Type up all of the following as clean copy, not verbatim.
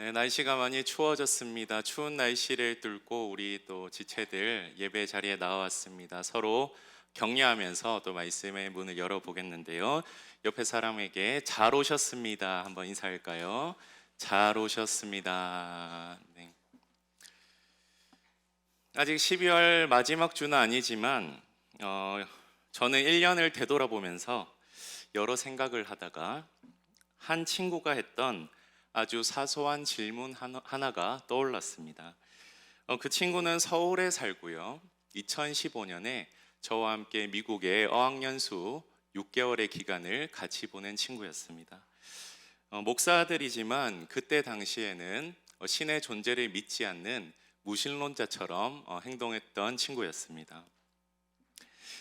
네, 날씨가 많이 추워졌습니다. 추운 날씨를 뚫고 우리 또 지체들 예배 자리에 나왔습니다. 서로 격려하면서 또 말씀의 문을 열어보겠는데요. 옆에 사람에게 잘 오셨습니다. 한번 인사할까요? 잘 오셨습니다. 네. 아직 12월 마지막 주는 아니지만 저는 1년을 되돌아보면서 여러 생각을 하다가 한 친구가 했던 아주 사소한 질문 하나가 떠올랐습니다. 그 친구는 서울에 살고요. 2015년에 저와 함께 미국의 어학연수 6개월의 기간을 같이 보낸 친구였습니다. 목사들이지만 그때 당시에는 신의 존재를 믿지 않는 무신론자처럼 행동했던 친구였습니다.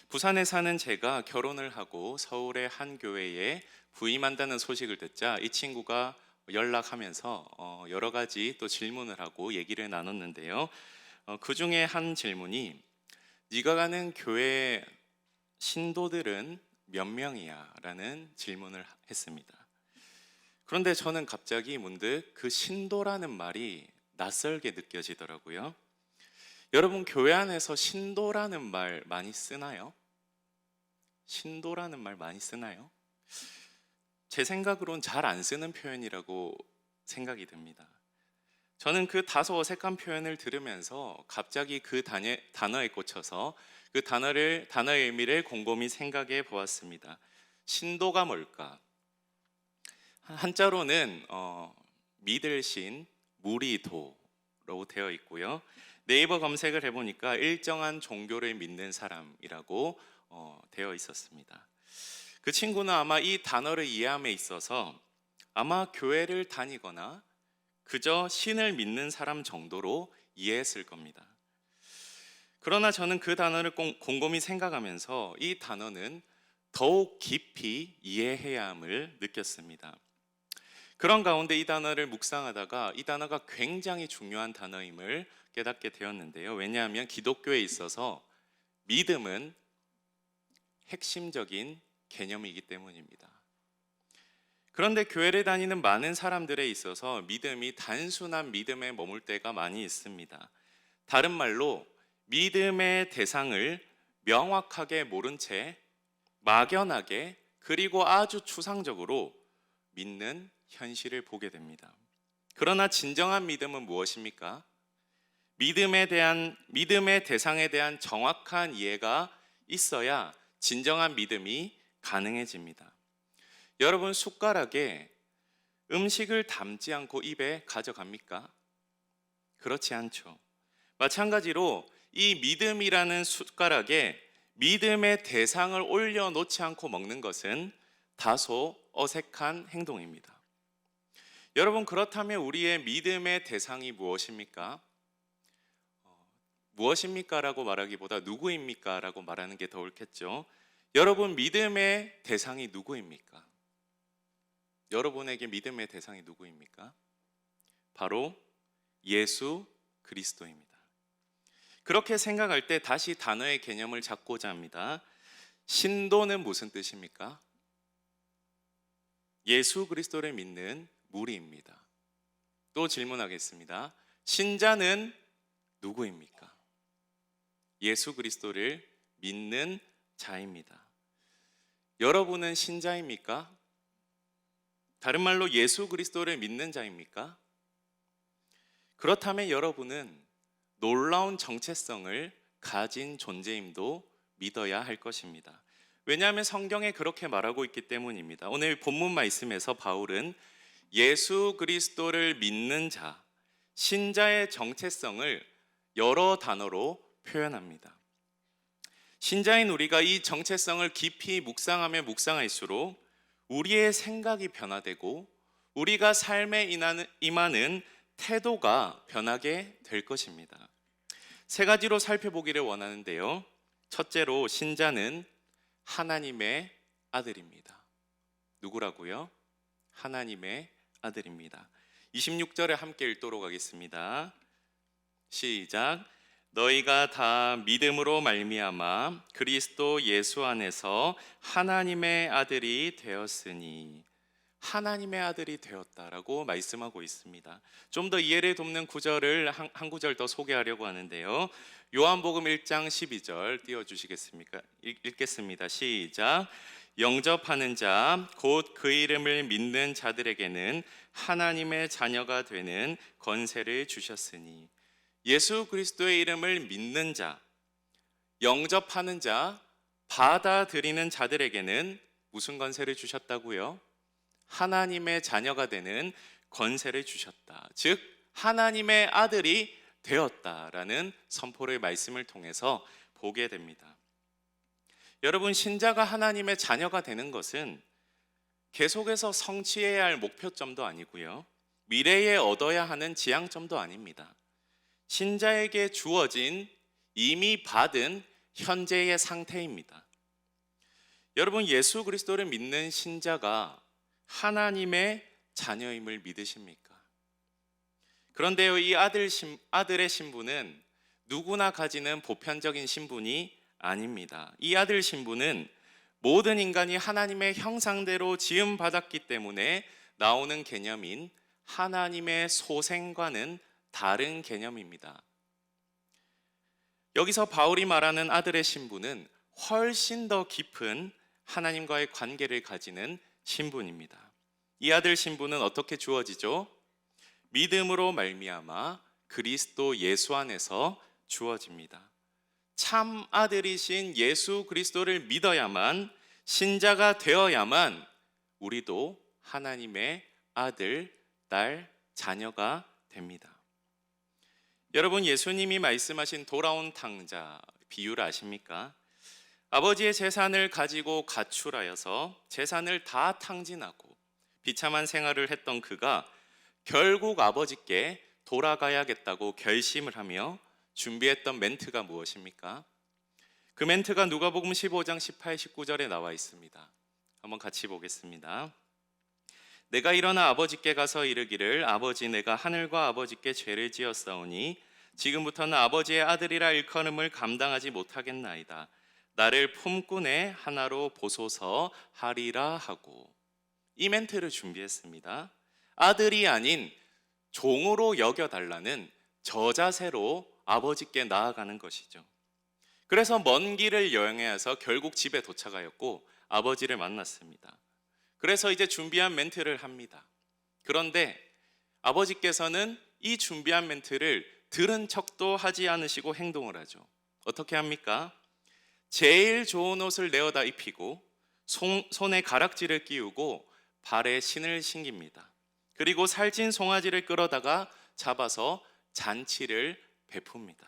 부산에 사는 제가 결혼을 하고 서울의 한 교회에 부임한다는 소식을 듣자 이 친구가 연락하면서 여러 가지 또 질문을 하고 얘기를 나눴는데요. 그 중에 한 질문이 네가 가는 교회 신도들은 몇 명이야? 라는 질문을 했습니다. 그런데 저는 갑자기 문득 그 신도라는 말이 낯설게 느껴지더라고요. 여러분, 교회 안에서 신도라는 말 많이 쓰나요? 신도라는 말 많이 쓰나요? 제 생각으론 잘 안 쓰는 표현이라고 생각이 듭니다. 저는 그 다소 어색한 표현을 들으면서 갑자기 그 단어에 꽂혀서 그 단어의 의미를 곰곰이 생각해 보았습니다. 신도가 뭘까? 한자로는 믿을 신, 무리도라고 되어 있고요. 네이버 검색을 해보니까 일정한 종교를 믿는 사람이라고 되어 있었습니다. 그 친구는 아마 이 단어를 이해함에 있어서 아마 교회를 다니거나 그저 신을 믿는 사람 정도로 이해했을 겁니다. 그러나 저는 그 단어를 곰곰이 생각하면서 이 단어는 더욱 깊이 이해해야 함을 느꼈습니다. 그런 가운데 이 단어를 묵상하다가 이 단어가 굉장히 중요한 단어임을 깨닫게 되었는데요. 왜냐하면 기독교에 있어서 믿음은 핵심적인 개념이기 때문입니다. 그런데 교회를 다니는 많은 사람들에 있어서 믿음이 단순한 믿음에 머물 때가 많이 있습니다. 다른 말로 믿음의 대상을 명확하게 모른 채 막연하게 그리고 아주 추상적으로 믿는 현실을 보게 됩니다. 그러나 진정한 믿음은 무엇입니까? 믿음의 대상에 대한 정확한 이해가 있어야 진정한 믿음이 가능해집니다. 여러분, 숟가락에 음식을 담지 않고 입에 가져갑니까? 그렇지 않죠. 마찬가지로 이 믿음이라는 숟가락에 믿음의 대상을 올려놓지 않고 먹는 것은 다소 어색한 행동입니다. 여러분, 그렇다면 우리의 믿음의 대상이 무엇입니까? 무엇입니까? 라고 말하기보다 누구입니까? 라고 말하는 게 더 옳겠죠. 여러분, 믿음의 대상이 누구입니까? 여러분에게 믿음의 대상이 누구입니까? 바로 예수 그리스도입니다. 그렇게 생각할 때 다시 단어의 개념을 잡고자 합니다. 신도는 무슨 뜻입니까? 예수 그리스도를 믿는 무리입니다. 또 질문하겠습니다. 신자는 누구입니까? 예수 그리스도를 믿는 자입니다. 여러분은 신자입니까? 다른 말로 예수 그리스도를 믿는 자입니까? 그렇다면 여러분은 놀라운 정체성을 가진 존재임도 믿어야 할 것입니다. 왜냐하면 성경에 그렇게 말하고 있기 때문입니다. 오늘 본문 말씀에서 바울은 예수 그리스도를 믿는 자, 신자의 정체성을 여러 단어로 표현합니다. 신자인 우리가 이 정체성을 깊이 묵상하면 묵상할수록 우리의 생각이 변화되고 우리가 삶에 임하는 태도가 변하게 될 것입니다. 세 가지로 살펴보기를 원하는데요. 첫째로, 신자는 하나님의 아들입니다. 누구라고요? 하나님의 아들입니다. 26절에 함께 읽도록 하겠습니다. 시작. 너희가 다 믿음으로 말미암아 그리스도 예수 안에서 하나님의 아들이 되었으니. 하나님의 아들이 되었다라고 말씀하고 있습니다. 좀 더 이해를 돕는 구절을 한 구절 더 소개하려고 하는데요. 요한복음 1장 12절 띄워주시겠습니까? 읽겠습니다. 시작. 영접하는 자 곧 그 이름을 믿는 자들에게는 하나님의 자녀가 되는 권세를 주셨으니. 예수 그리스도의 이름을 믿는 자, 영접하는 자, 받아들이는 자들에게는 무슨 권세를 주셨다고요? 하나님의 자녀가 되는 권세를 주셨다. 즉 하나님의 아들이 되었다라는 선포의 말씀을 통해서 보게 됩니다. 여러분, 신자가 하나님의 자녀가 되는 것은 계속해서 성취해야 할 목표점도 아니고요, 미래에 얻어야 하는 지향점도 아닙니다. 신자에게 주어진, 이미 받은 현재의 상태입니다. 여러분, 예수 그리스도를 믿는 신자가 하나님의 자녀임을 믿으십니까? 그런데요, 이 아들의 신분은 누구나 가지는 보편적인 신분이 아닙니다. 이 아들 신분은 모든 인간이 하나님의 형상대로 지음받았기 때문에 나오는 개념인 하나님의 소생과는 다른 개념입니다. 여기서 바울이 말하는 아들의 신분은 훨씬 더 깊은 하나님과의 관계를 가지는 신분입니다. 이 아들 신분은 어떻게 주어지죠? 믿음으로 말미암아 그리스도 예수 안에서 주어집니다. 참 아들이신 예수 그리스도를 믿어야만, 신자가 되어야만 우리도 하나님의 아들, 딸, 자녀가 됩니다. 여러분, 예수님이 말씀하신 돌아온 탕자 비유를 아십니까? 아버지의 재산을 가지고 가출하여서 재산을 다 탕진하고 비참한 생활을 했던 그가 결국 아버지께 돌아가야겠다고 결심을 하며 준비했던 멘트가 무엇입니까? 그 멘트가 누가복음 15장 18, 19절에 나와 있습니다. 한번 같이 보겠습니다. 내가 일어나 아버지께 가서 이르기를 아버지, 내가 하늘과 아버지께 죄를 지었사오니 지금부터는 아버지의 아들이라 일컬음을 감당하지 못하겠나이다. 나를 품꾼의 하나로 보소서 하리라 하고. 이 멘트를 준비했습니다. 아들이 아닌 종으로 여겨달라는 저자세로 아버지께 나아가는 것이죠. 그래서 먼 길을 여행해서 결국 집에 도착하였고 아버지를 만났습니다. 그래서 이제 준비한 멘트를 합니다. 그런데 아버지께서는 이 준비한 멘트를 들은 척도 하지 않으시고 행동을 하죠. 어떻게 합니까? 제일 좋은 옷을 내어다 입히고 손에 가락지를 끼우고 발에 신을 신깁니다. 그리고 살찐 송아지를 끌어다가 잡아서 잔치를 베풉니다.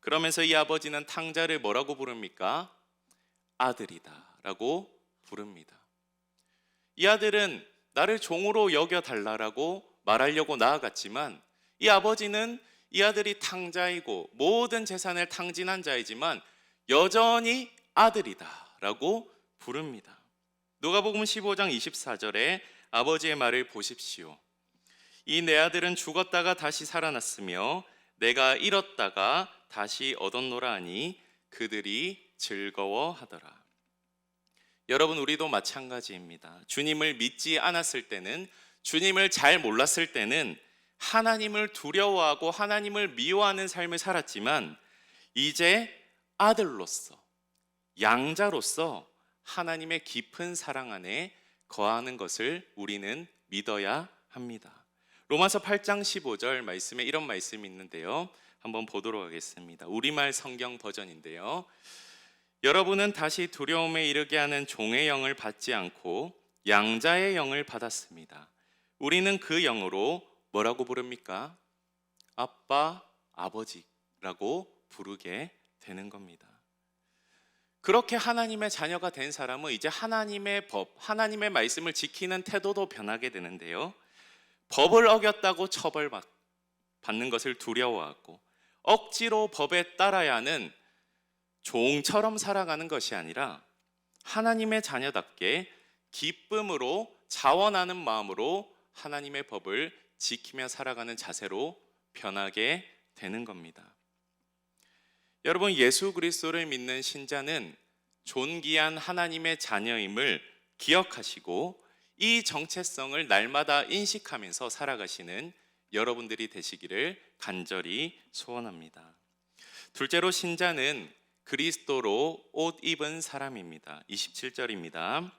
그러면서 이 아버지는 탕자를 뭐라고 부릅니까? 아들이다 라고 부릅니다. 이 아들은 나를 종으로 여겨달라고 말하려고 나아갔지만 이 아버지는 이 아들이 탕자이고 모든 재산을 탕진한 자이지만 여전히 아들이다 라고 부릅니다. 누가복음 15장 24절에 아버지의 말을 보십시오. 이 내 아들은 죽었다가 다시 살아났으며 내가 잃었다가 다시 얻었노라 하니 그들이 즐거워하더라. 여러분, 우리도 마찬가지입니다. 주님을 믿지 않았을 때는, 주님을 잘 몰랐을 때는 하나님을 두려워하고 하나님을 미워하는 삶을 살았지만 이제 아들로서, 양자로서 하나님의 깊은 사랑 안에 거하는 것을 우리는 믿어야 합니다. 로마서 8장 15절 말씀에 이런 말씀이 있는데요. 한번 보도록 하겠습니다. 우리말 성경 버전인데요. 여러분은 다시 두려움에 이르게 하는 종의 영을 받지 않고 양자의 영을 받았습니다. 우리는 그 영으로 뭐라고 부릅니까? 아빠, 아버지라고 부르게 되는 겁니다. 그렇게 하나님의 자녀가 된 사람은 이제 하나님의 법, 하나님의 말씀을 지키는 태도도 변하게 되는데요. 법을 어겼다고 처벌받는 것을 두려워하고 억지로 법에 따라야 하는 종처럼 살아가는 것이 아니라 하나님의 자녀답게 기쁨으로 자원하는 마음으로 하나님의 법을 지키며 살아가는 자세로 변하게 되는 겁니다. 여러분, 예수 그리스도를 믿는 신자는 존귀한 하나님의 자녀임을 기억하시고 이 정체성을 날마다 인식하면서 살아가시는 여러분들이 되시기를 간절히 소원합니다. 둘째로, 신자는 그리스도로 옷 입은 사람입니다. 27절입니다.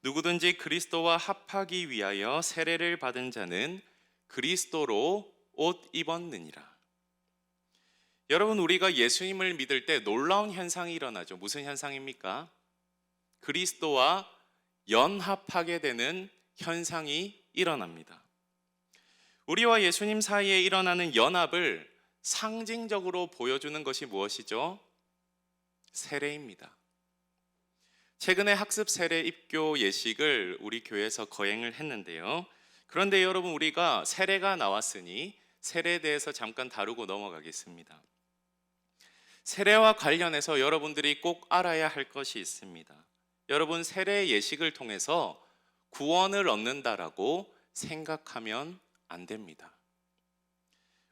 누구든지 그리스도와 합하기 위하여 세례를 받은 자는 그리스도로 옷 입었느니라. 여러분, 우리가 예수님을 믿을 때 놀라운 현상이 일어나죠. 무슨 현상입니까? 그리스도와 연합하게 되는 현상이 일어납니다. 우리와 예수님 사이에 일어나는 연합을 상징적으로 보여주는 것이 무엇이죠? 세례입니다. 최근에 학습 세례 입교 예식을 우리 교회에서 거행을 했는데요. 그런데 여러분, 우리가 세례가 나왔으니 세례에 대해서 잠깐 다루고 넘어가겠습니다. 세례와 관련해서 여러분들이 꼭 알아야 할 것이 있습니다. 여러분, 세례 예식을 통해서 구원을 얻는다라고 생각하면 안 됩니다.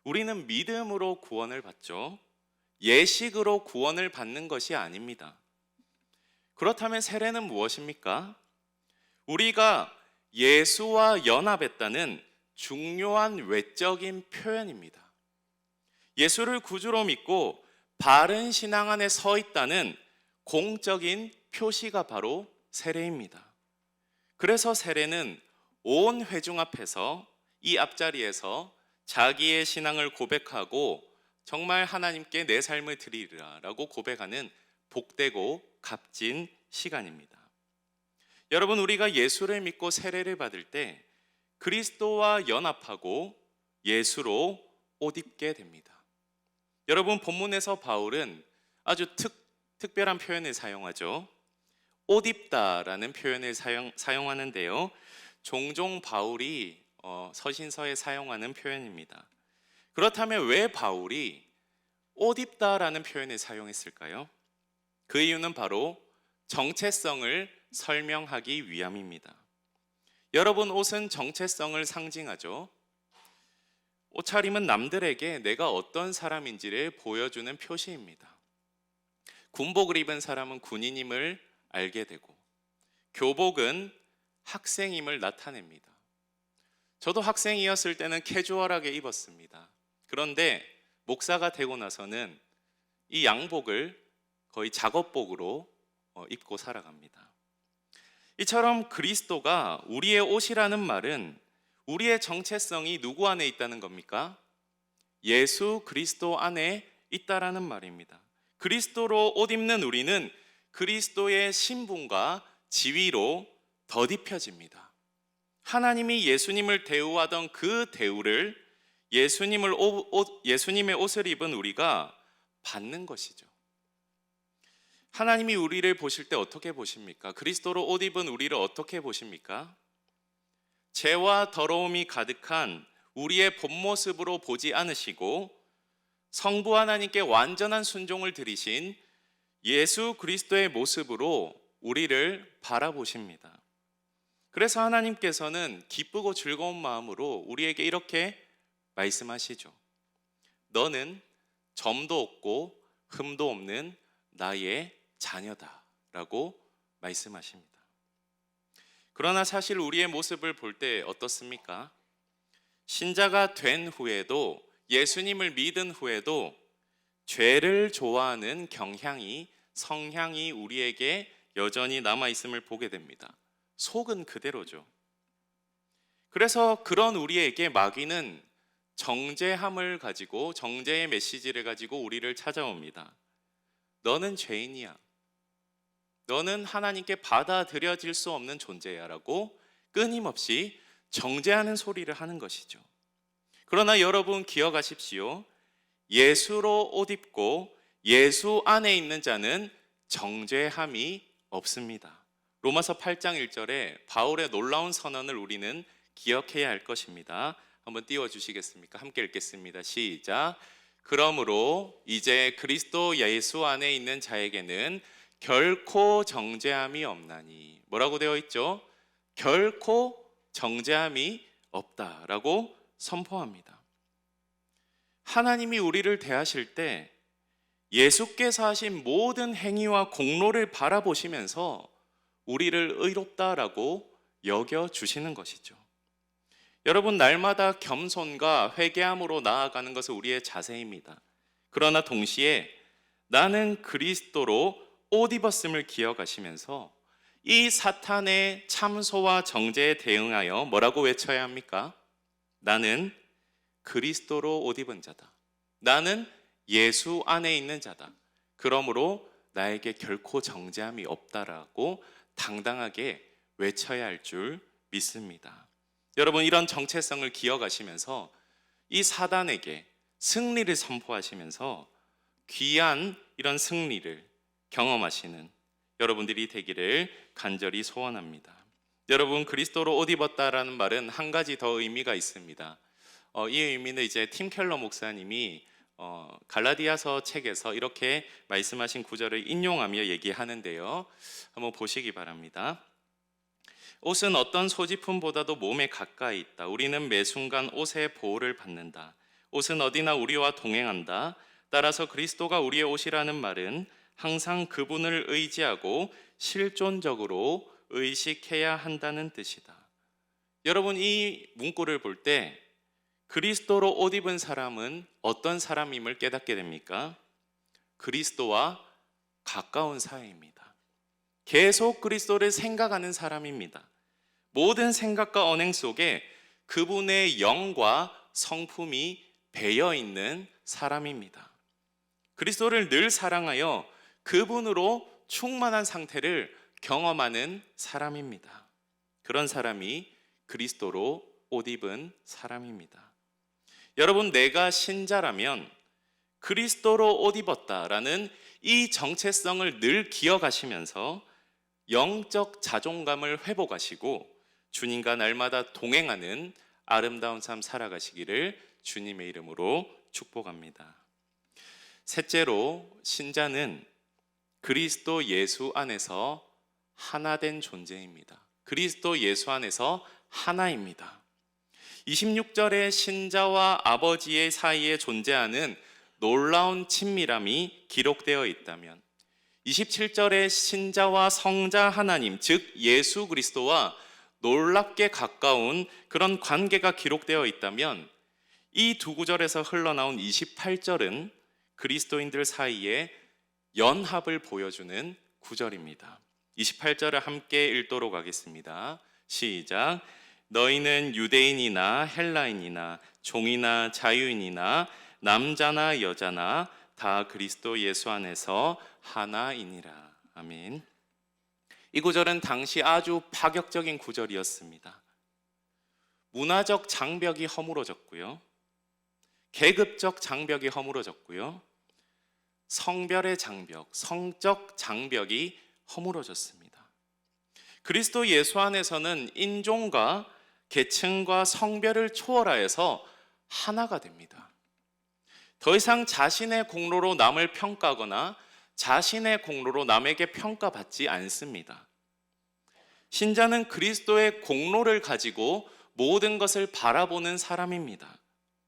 우리는 믿음으로 구원을 받죠. 예식으로 구원을 받는 것이 아닙니다. 그렇다면 세례는 무엇입니까? 우리가 예수와 연합했다는 중요한 외적인 표현입니다. 예수를 구주로 믿고 바른 신앙 안에 서 있다는 공적인 표시가 바로 세례입니다. 그래서 세례는 온 회중 앞에서, 이 앞자리에서 자기의 신앙을 고백하고 정말 하나님께 내 삶을 드리리라 라고 고백하는 복되고 값진 시간입니다. 여러분, 우리가 예수를 믿고 세례를 받을 때 그리스도와 연합하고 예수로 옷 입게 됩니다. 여러분, 본문에서 바울은 아주 특별한 표현을 사용하죠. 옷 입다라는 표현을 사용하는데요. 종종 바울이 서신서에 사용하는 표현입니다. 그렇다면 왜 바울이 옷 입다라는 표현을 사용했을까요? 그 이유는 바로 정체성을 설명하기 위함입니다. 여러분, 옷은 정체성을 상징하죠. 옷차림은 남들에게 내가 어떤 사람인지를 보여주는 표시입니다. 군복을 입은 사람은 군인임을 알게 되고, 교복은 학생임을 나타냅니다. 저도 학생이었을 때는 캐주얼하게 입었습니다. 그런데 목사가 되고 나서는 이 양복을 거의 작업복으로 입고 살아갑니다. 이처럼 그리스도가 우리의 옷이라는 말은 우리의 정체성이 누구 안에 있다는 겁니까? 예수 그리스도 안에 있다라는 말입니다. 그리스도로 옷 입는 우리는 그리스도의 신분과 지위로 덧입혀집니다. 하나님이 예수님을 대우하던 그 대우를 예수님의 옷을 입은 우리가 받는 것이죠. 하나님이 우리를 보실 때 어떻게 보십니까? 그리스도로 옷 입은 우리를 어떻게 보십니까? 죄와 더러움이 가득한 우리의 본 모습으로 보지 않으시고 성부 하나님께 완전한 순종을 드리신 예수 그리스도의 모습으로 우리를 바라보십니다. 그래서 하나님께서는 기쁘고 즐거운 마음으로 우리에게 이렇게 말씀하시죠. 너는 점도 없고 흠도 없는 나의 자녀다 라고 말씀하십니다. 그러나 사실 우리의 모습을 볼 때 어떻습니까? 신자가 된 후에도, 예수님을 믿은 후에도 죄를 좋아하는 경향이, 성향이 우리에게 여전히 남아있음을 보게 됩니다. 속은 그대로죠. 그래서 그런 우리에게 마귀는 정죄함을 가지고, 정죄의 메시지를 가지고 우리를 찾아옵니다. 너는 죄인이야. 너는 하나님께 받아들여질 수 없는 존재야 라고 끊임없이 정죄하는 소리를 하는 것이죠. 그러나 여러분 기억하십시오. 예수로 옷 입고 예수 안에 있는 자는 정죄함이 없습니다. 로마서 8장 1절에 바울의 놀라운 선언을 우리는 기억해야 할 것입니다. 한번 띄워주시겠습니까? 함께 읽겠습니다. 시작. 그러므로 이제 그리스도 예수 안에 있는 자에게는 결코 정죄함이 없나니. 뭐라고 되어 있죠? 결코 정죄함이 없다라고 선포합니다. 하나님이 우리를 대하실 때 예수께서 하신 모든 행위와 공로를 바라보시면서 우리를 의롭다라고 여겨 주시는 것이죠. 여러분, 날마다 겸손과 회개함으로 나아가는 것은 우리의 자세입니다. 그러나 동시에 나는 그리스도로 옷 입었음을 기억하시면서 이 사탄의 참소와 정죄에 대응하여 뭐라고 외쳐야 합니까? 나는 그리스도로 옷 입은 자다. 나는 예수 안에 있는 자다. 그러므로 나에게 결코 정죄함이 없다라고 당당하게 외쳐야 할 줄 믿습니다. 여러분, 이런 정체성을 기억하시면서 이 사단에게 승리를 선포하시면서 귀한 이런 승리를 경험하시는 여러분들이 되기를 간절히 소원합니다. 여러분, 그리스도로 옷 입었다라는 말은 한 가지 더 의미가 있습니다. 이 의미는 이제 팀 켈러 목사님이 갈라디아서 책에서 이렇게 말씀하신 구절을 인용하며 얘기하는데요. 한번 보시기 바랍니다. 옷은 어떤 소지품보다도 몸에 가까이 있다. 우리는 매 순간 옷의 보호를 받는다. 옷은 어디나 우리와 동행한다. 따라서 그리스도가 우리의 옷이라는 말은 항상 그분을 의지하고 실존적으로 의식해야 한다는 뜻이다. 여러분, 이 문구를 볼 때 그리스도로 옷 입은 사람은 어떤 사람임을 깨닫게 됩니까? 그리스도와 가까운 사이입니다. 계속 그리스도를 생각하는 사람입니다. 모든 생각과 언행 속에 그분의 영과 성품이 배어 있는 사람입니다. 그리스도를 늘 사랑하여 그분으로 충만한 상태를 경험하는 사람입니다. 그런 사람이 그리스도로 옷 입은 사람입니다. 여러분, 내가 신자라면 그리스도로 옷 입었다라는 이 정체성을 늘 기억하시면서 영적 자존감을 회복하시고 주님과 날마다 동행하는 아름다운 삶 살아가시기를 주님의 이름으로 축복합니다. 셋째로, 신자는 그리스도 예수 안에서 하나된 존재입니다. 그리스도 예수 안에서 하나입니다. 26절에 신자와 아버지의 사이에 존재하는 놀라운 친밀함이 기록되어 있다면, 27절에 신자와 성자 하나님, 즉 예수 그리스도와 놀랍게 가까운 그런 관계가 기록되어 있다면, 이 두 구절에서 흘러나온 28절은 그리스도인들 사이에 연합을 보여주는 구절입니다. 28절을 함께 읽도록 하겠습니다. 시작. 너희는 유대인이나 헬라인이나 종이나 자유인이나 남자나 여자나 다 그리스도 예수 안에서 하나이니라. 아멘. 이 구절은 당시 아주 파격적인 구절이었습니다. 문화적 장벽이 허물어졌고요, 계급적 장벽이 허물어졌고요, 성별의 장벽, 성적 장벽이 허물어졌습니다. 그리스도 예수 안에서는 인종과 계층과 성별을 초월하여서 하나가 됩니다. 더 이상 자신의 공로로 남을 평가하거나 자신의 공로로 남에게 평가받지 않습니다. 신자는 그리스도의 공로를 가지고 모든 것을 바라보는 사람입니다.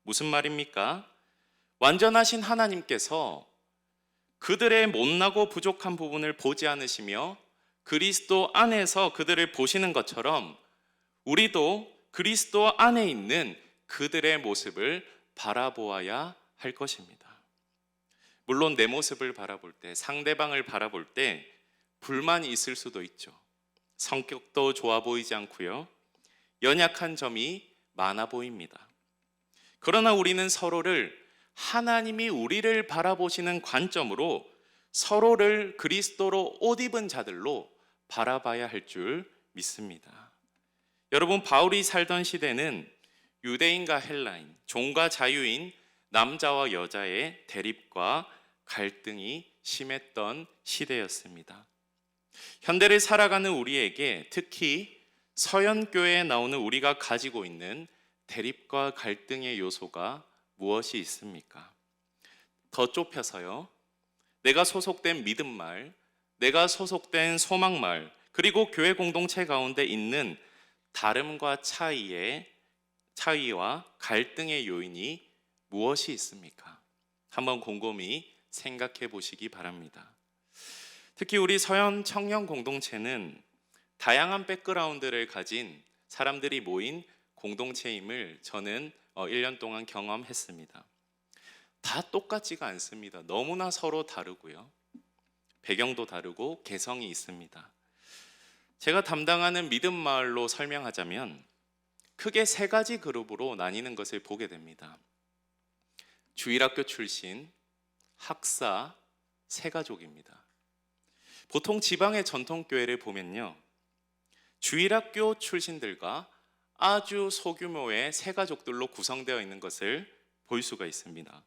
무슨 말입니까? 완전하신 하나님께서 그들의 못나고 부족한 부분을 보지 않으시며 그리스도 안에서 그들을 보시는 것처럼 우리도 그리스도 안에 있는 그들의 모습을 바라보아야 할 것입니다. 물론 내 모습을 바라볼 때, 상대방을 바라볼 때 불만이 있을 수도 있죠. 성격도 좋아 보이지 않고요, 연약한 점이 많아 보입니다. 그러나 우리는 서로를 하나님이 우리를 바라보시는 관점으로 서로를 그리스도로 옷 입은 자들로 바라봐야 할 줄 믿습니다. 여러분, 바울이 살던 시대는 유대인과 헬라인, 종과 자유인, 남자와 여자의 대립과 갈등이 심했던 시대였습니다. 현대를 살아가는 우리에게, 특히 서연교회에 나오는 우리가 가지고 있는 대립과 갈등의 요소가 무엇이 있습니까? 더 좁혀서요, 내가 소속된 믿음말, 내가 소속된 소망말, 그리고 교회 공동체 가운데 있는 다름과 차이와 갈등의 요인이 무엇이 있습니까? 한번 곰곰이 생각해 보시기 바랍니다. 특히 우리 서현 청년 공동체는 다양한 백그라운드를 가진 사람들이 모인 공동체임을 저는 1년 동안 경험했습니다. 다 똑같지가 않습니다. 너무나 서로 다르고요. 배경도 다르고 개성이 있습니다. 제가 담당하는 믿음 마을로 설명하자면 크게 세 가지 그룹으로 나뉘는 것을 보게 됩니다. 주일학교 출신, 학사, 새가족입니다. 보통 지방의 전통교회를 보면요, 주일학교 출신들과 아주 소규모의 새가족들로 구성되어 있는 것을 볼 수가 있습니다.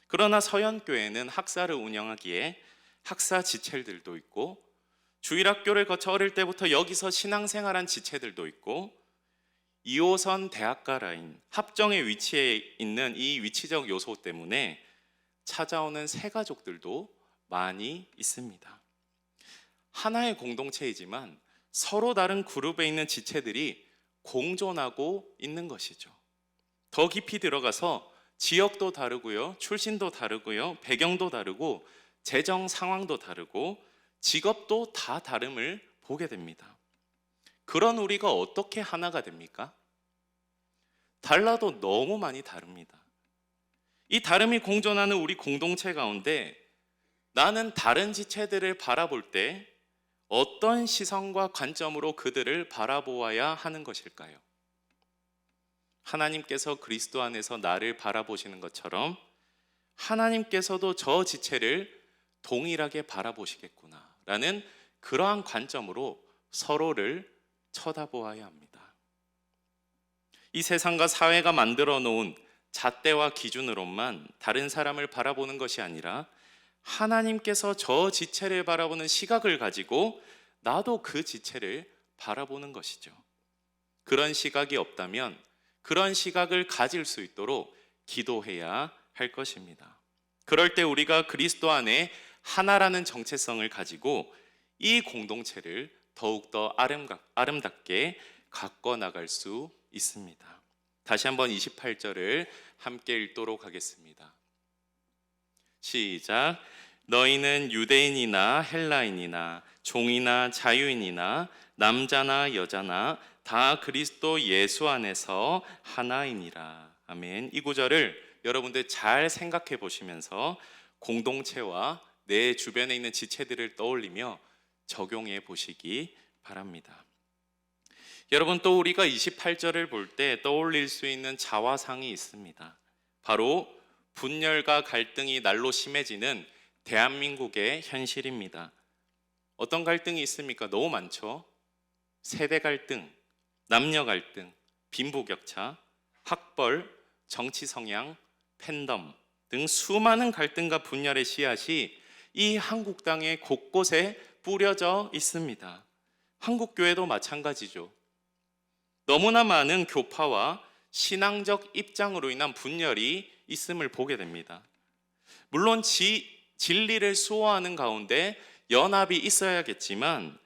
그러나 서연교회는 학사를 운영하기에 학사 지체들도 있고, 주일학교를 거쳐 어릴 때부터 여기서 신앙생활한 지체들도 있고, 2호선 대학가 라인 합정에 위치해 있는 이 위치적 요소 때문에 찾아오는 새가족들도 많이 있습니다. 하나의 공동체이지만 서로 다른 그룹에 있는 지체들이 공존하고 있는 것이죠. 더 깊이 들어가서 지역도 다르고요, 출신도 다르고요, 배경도 다르고, 재정 상황도 다르고, 직업도 다 다름을 보게 됩니다. 그런 우리가 어떻게 하나가 됩니까? 달라도 너무 많이 다릅니다. 이 다름이 공존하는 우리 공동체 가운데 나는 다른 지체들을 바라볼 때 어떤 시선과 관점으로 그들을 바라보아야 하는 것일까요? 하나님께서 그리스도 안에서 나를 바라보시는 것처럼 하나님께서도 저 지체를 동일하게 바라보시겠구나라는 그러한 관점으로 서로를 쳐다보아야 합니다. 이 세상과 사회가 만들어 놓은 잣대와 기준으로만 다른 사람을 바라보는 것이 아니라 하나님께서 저 지체를 바라보는 시각을 가지고 나도 그 지체를 바라보는 것이죠. 그런 시각이 없다면 그런 시각을 가질 수 있도록 기도해야 할 것입니다. 그럴 때 우리가 그리스도 안에 하나라는 정체성을 가지고 이 공동체를 더욱더 아름답게 가꿔 나갈 수 있습니다. 다시 한번 28절을 함께 읽도록 하겠습니다. 시작. 너희는 유대인이나 헬라인이나 종이나 자유인이나 남자나 여자나 다 그리스도 예수 안에서 하나이니라. 아멘. 이 구절을 여러분들 잘 생각해 보시면서 공동체와 내 주변에 있는 지체들을 떠올리며 적용해 보시기 바랍니다. 여러분, 또 우리가 28절을 볼 때 떠올릴 수 있는 자화상이 있습니다. 바로 분열과 갈등이 날로 심해지는 대한민국의 현실입니다. 어떤 갈등이 있습니까? 너무 많죠. 세대 갈등, 남녀 갈등, 빈부격차, 학벌, 정치 성향, 팬덤 등 수많은 갈등과 분열의 씨앗이 이 한국 땅의 곳곳에 뿌려져 있습니다. 한국 교회도 마찬가지죠. 너무나 많은 교파와 신앙적 입장으로 인한 분열이 있음을 보게 됩니다. 물론 진리를 수호하는 가운데 연합이 있어야겠지만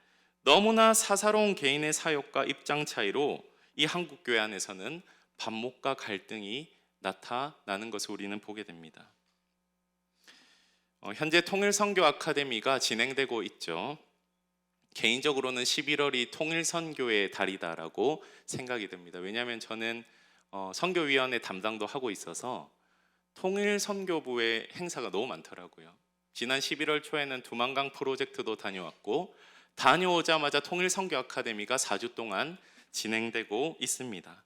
너무나 사사로운 개인의 사역과 입장 차이로 이 한국 교회 안에서는 반목과 갈등이 나타나는 것을 우리는 보게 됩니다. 현재 통일선교 아카데미가 진행되고 있죠. 개인적으로는 11월이 통일선교의 달이다라고 생각이 듭니다. 왜냐하면 저는 선교위원회 담당도 하고 있어서 통일선교부의 행사가 너무 많더라고요. 지난 11월 초에는 두만강 프로젝트도 다녀왔고, 다녀오자마자 통일선교 아카데미가 4주 동안 진행되고 있습니다.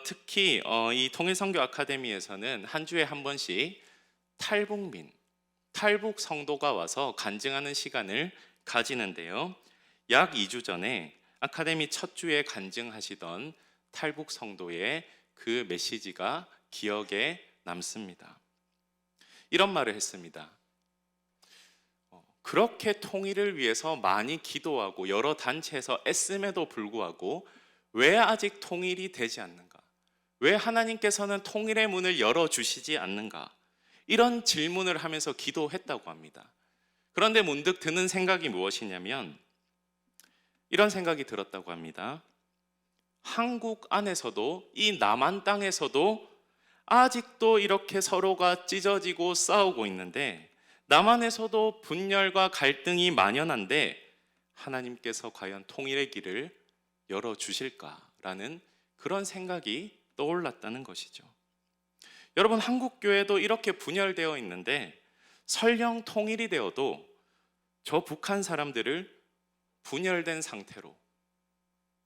특히 이 통일선교 아카데미에서는 한 주에 한 번씩 탈북 성도가 와서 간증하는 시간을 가지는데요. 약 2주 전에 아카데미 첫 주에 간증하시던 탈북 성도의 그 메시지가 기억에 남습니다. 이런 말을 했습니다. 그렇게 통일을 위해서 많이 기도하고 여러 단체에서 애씀에도 불구하고 왜 아직 통일이 되지 않는가? 왜 하나님께서는 통일의 문을 열어주시지 않는가? 이런 질문을 하면서 기도했다고 합니다. 그런데 문득 드는 생각이 무엇이냐면 이런 생각이 들었다고 합니다. 한국 안에서도 이 남한 땅에서도 아직도 이렇게 서로가 찢어지고 싸우고 있는데, 남한에서도 분열과 갈등이 만연한데 하나님께서 과연 통일의 길을 열어주실까라는 그런 생각이 떠올랐다는 것이죠. 여러분, 한국교회도 이렇게 분열되어 있는데 설령 통일이 되어도 저 북한 사람들을 분열된 상태로,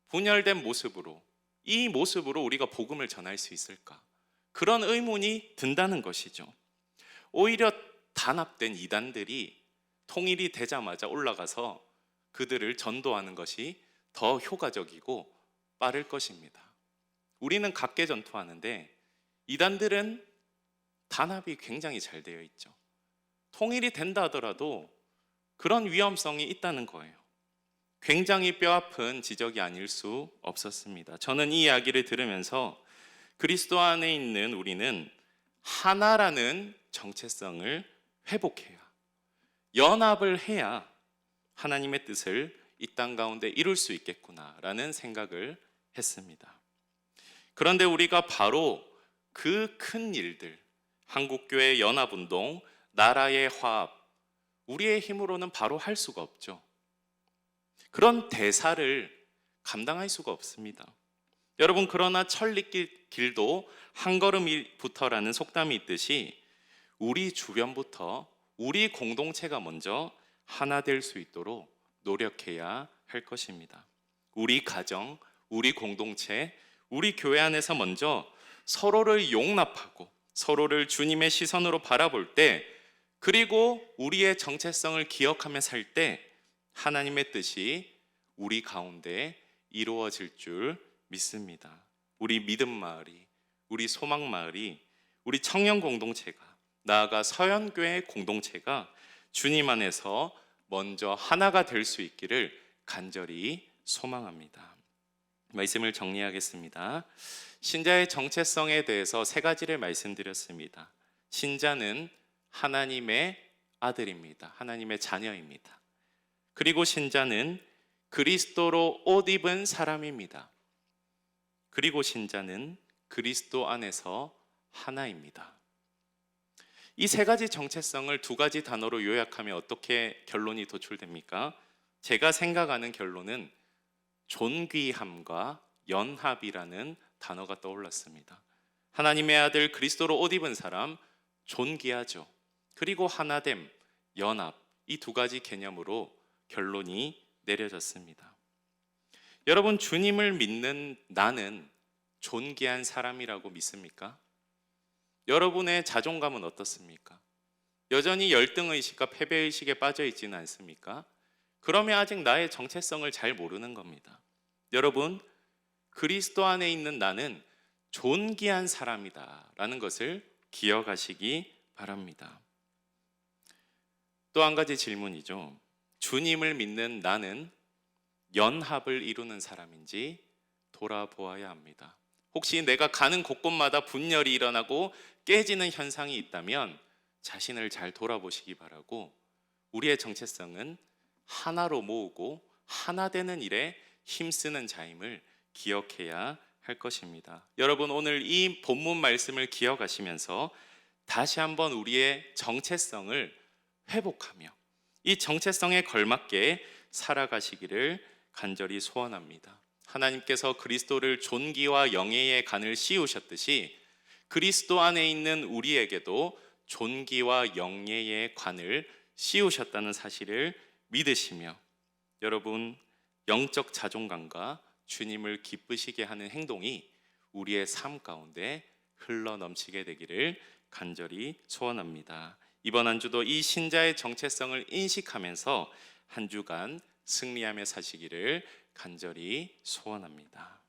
분열된 모습으로, 이 모습으로 우리가 복음을 전할 수 있을까? 그런 의문이 든다는 것이죠. 오히려 단합된 이단들이 통일이 되자마자 올라가서 그들을 전도하는 것이 더 효과적이고 빠를 것입니다. 우리는 각계 전투하는데 이단들은 단합이 굉장히 잘 되어 있죠. 통일이 된다 하더라도 그런 위험성이 있다는 거예요. 굉장히 뼈아픈 지적이 아닐 수 없었습니다. 저는 이 이야기를 들으면서 그리스도 안에 있는 우리는 하나라는 정체성을 회복해야, 연합을 해야 하나님의 뜻을 이 땅 가운데 이룰 수 있겠구나라는 생각을 했습니다. 그런데 우리가 바로 그 큰 일들, 한국교회 연합운동, 나라의 화합, 우리의 힘으로는 바로 할 수가 없죠. 그런 대사를 감당할 수가 없습니다. 여러분, 그러나 천리길도 한 걸음부터라는 속담이 있듯이 우리 주변부터 우리 공동체가 먼저 하나 될 수 있도록 노력해야 할 것입니다. 우리 가정, 우리 공동체, 우리 교회 안에서 먼저 서로를 용납하고 서로를 주님의 시선으로 바라볼 때, 그리고 우리의 정체성을 기억하며 살 때 하나님의 뜻이 우리 가운데 이루어질 줄 믿습니다. 우리 믿음 마을이, 우리 소망 마을이, 우리 청년 공동체가, 나아가 서연교회 공동체가 주님 안에서 먼저 하나가 될 수 있기를 간절히 소망합니다. 말씀을 정리하겠습니다. 신자의 정체성에 대해서 세 가지를 말씀드렸습니다. 신자는 하나님의 아들입니다. 하나님의 자녀입니다. 그리고 신자는 그리스도로 옷 입은 사람입니다. 그리고 신자는 그리스도 안에서 하나입니다. 이 세 가지 정체성을 두 가지 단어로 요약하면 어떻게 결론이 도출됩니까? 제가 생각하는 결론은 존귀함과 연합이라는 단어가 떠올랐습니다. 하나님의 아들 그리스도로 옷 입은 사람, 존귀하죠. 그리고 하나됨, 연합, 이 두 가지 개념으로 결론이 내려졌습니다. 여러분, 주님을 믿는 나는 존귀한 사람이라고 믿습니까? 여러분의 자존감은 어떻습니까? 여전히 열등의식과 패배의식에 빠져 있지는 않습니까? 그러면 아직 나의 정체성을 잘 모르는 겁니다. 여러분, 그리스도 안에 있는 나는 존귀한 사람이다 라는 것을 기억하시기 바랍니다. 또 한 가지 질문이죠. 주님을 믿는 나는 연합을 이루는 사람인지 돌아보아야 합니다. 혹시 내가 가는 곳곳마다 분열이 일어나고 깨지는 현상이 있다면 자신을 잘 돌아보시기 바라고, 우리의 정체성은 하나로 모으고 하나 되는 일에 힘쓰는 자임을 기억해야 할 것입니다. 여러분, 오늘 이 본문 말씀을 기억하시면서 다시 한번 우리의 정체성을 회복하며 이 정체성에 걸맞게 살아가시기를 간절히 소원합니다. 하나님께서 그리스도를 존귀와 영예의 관을 씌우셨듯이 그리스도 안에 있는 우리에게도 존귀와 영예의 관을 씌우셨다는 사실을 믿으시며, 여러분, 영적 자존감과 주님을 기쁘시게 하는 행동이 우리의 삶 가운데 흘러 넘치게 되기를 간절히 소원합니다. 이번 한 주도 이 신자의 정체성을 인식하면서 한 주간 승리하며 사시기를 간절히 소원합니다.